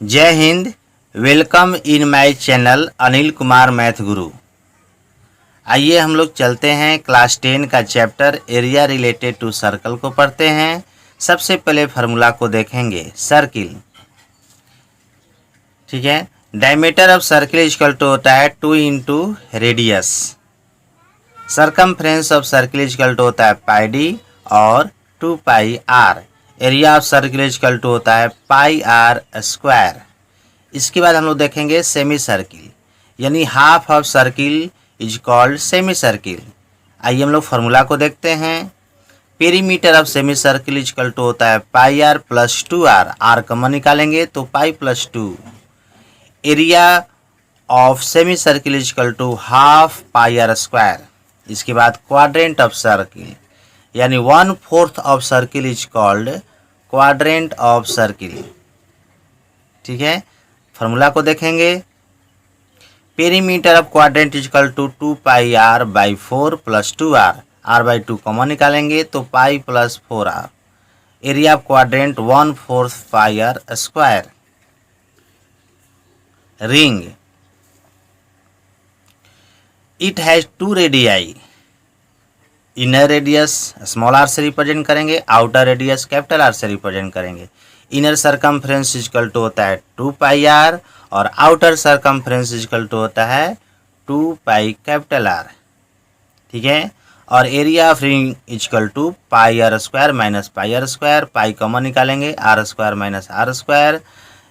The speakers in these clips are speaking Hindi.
जय हिंद। Welcome in my channel Anil Kumar math Guru. आइए हम लोग चलते हैं क्लास 10 का chapter area related to circle को पढ़ते हैं। सबसे पहले फार्मूला को देखेंगे सर्किल। ठीक है, diameter of circle equal to होता है 2 into radius. Circumference of circle equal to होता है पाई डी और 2 pi R. Area of circle equal to होता है पाई आर स्क्वायर। इसके बाद हम लोग देखेंगे सेमी सर्किल, यानी half of circle is called semi circle. आइए हम लोग फार्मूला को देखते हैं। Perimeter of semi circle equal to होता है pi R plus 2 R common निकालेंगे तो pi plus 2। Area of semi circle equal to half pi R square. इसके बाद क्वाड्रेंट ऑफ सर्किल, यानी 1/4 of circle is called quadrant of circle. ठीक है, फार्मूला को देखेंगे। Perimeter of quadrant equal to 2 pi R by 4 plus 2 R by 2 common निकालेंगे तो pi plus 4 area of quadrant 1/4 pi R square. Ring, it has 2 radii. Inner radius small R से रिप्रेजेंट करेंगे, आउटर रेडियस कैपिटल आर से रिप्रेजेंट करेंगे। इनर सरकमफ्रेंस इक्वल टू होता है 2 पाई आर और आउटर सरकमफ्रेंस इक्वल टू होता है 2 पाई कैपिटल आर। ठीक है, और area of ring equal to pi R square minus pi R square. Pi common निकालेंगे, R square minus R square,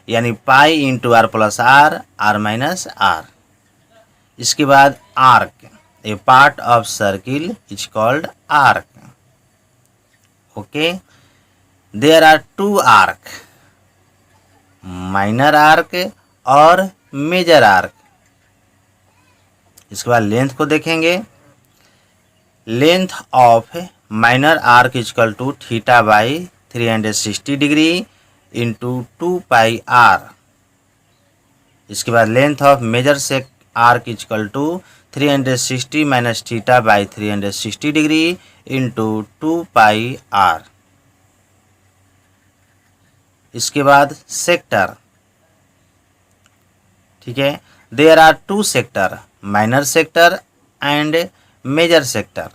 यानी pi into R plus R minus R. इसके बाद arc, a part of circle is called arc. Okay, there are 2 arc, minor arc और मेजर आर्क। इसके बाद लेंथ को देखेंगे। Length of minor arc equal to theta by 360 degree into 2 pi R. इसके बाद लेंथ ऑफ मेजर से arc equal to 360 minus theta by 360 degree into 2 pi R. इसके बाद सेक्टर। ठीक है, there are 2 sector, minor sector and major sector.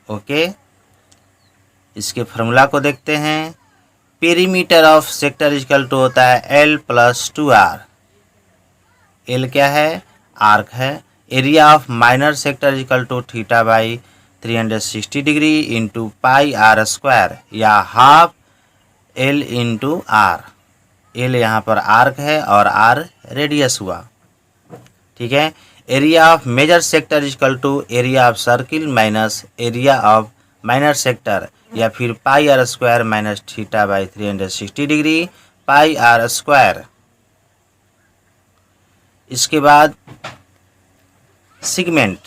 Okay, इसके फार्मूला को देखते हैं। Perimeter of sector equal to होता है एल प्लस 2 एल क्या है? आर्क है। Area of minor sector equal to theta by 360 degree into pi R square, या half L into R. L यहाँ पर आर्क है और आर रेडियस हुआ। ठीक है, area of major sector equal to area of circle minus area of minor sector, या फिर pi R square minus theta by 360 degree pi R square. इसके बाद segment,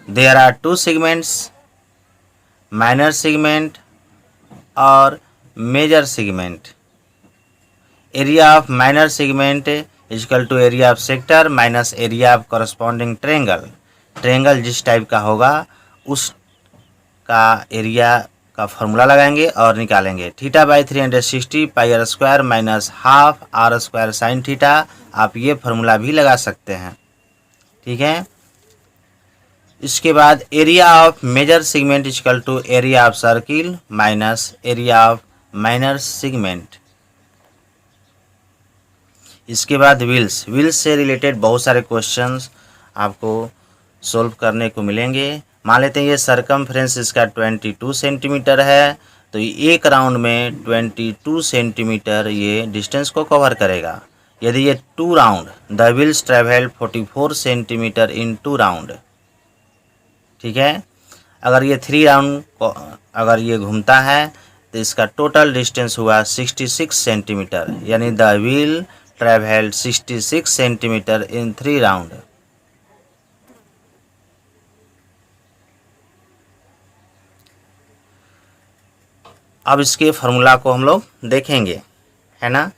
there are 2 segments, minor segment और major segment. Area of minor segment equal to area of sector minus area of corresponding triangle. Triangle जिस टाइप का होगा उसका एरिया का फॉर्मूला लगाएंगे और निकालेंगे। Theta by 360 pi R square minus half R square sine theta. आप ये फार्मूला भी लगा सकते हैं। ठीक है, इसके बाद area of major segment equal to area of circle minus area of minor segment. इसके बाद व्हील्स। व्हील्स से रिलेटेड बहुत सारे क्वेश्चंस आपको सोल्व करने को मिलेंगे। मान लेते हैं ये सरकमफ्रेंस इसका 22 सेंटीमीटर है, तो एक राउंड में 22 सेंटीमीटर ये डिस्टेंस को कवर करेगा। यदि ये 2 round, the wheels travel 44 centimetre in 2 round. ठीक है, अगर ये 3 राउंड अगर ये घूमता है तो इसका टोटल डिस्टेंस हुआ 66 सेंटीमीटर, यानी the wheel travel 66 centimetre in 3 round. अब इसके फार्मूला को हम लोग देखेंगे, है ना।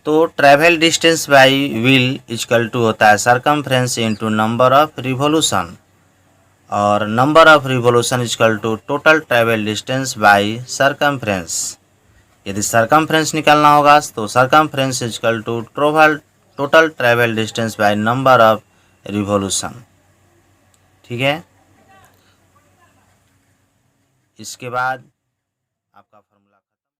तो travel distance by wheel equal to होता है circumference into number of revolution, और number of revolution equal to total travel distance by circumference. यदि सरकमफ्रेंस निकालना होगा तो circumference is equal to total travel distance by number of revolution. ठीक है, इसके बाद आपका फॉर्मूला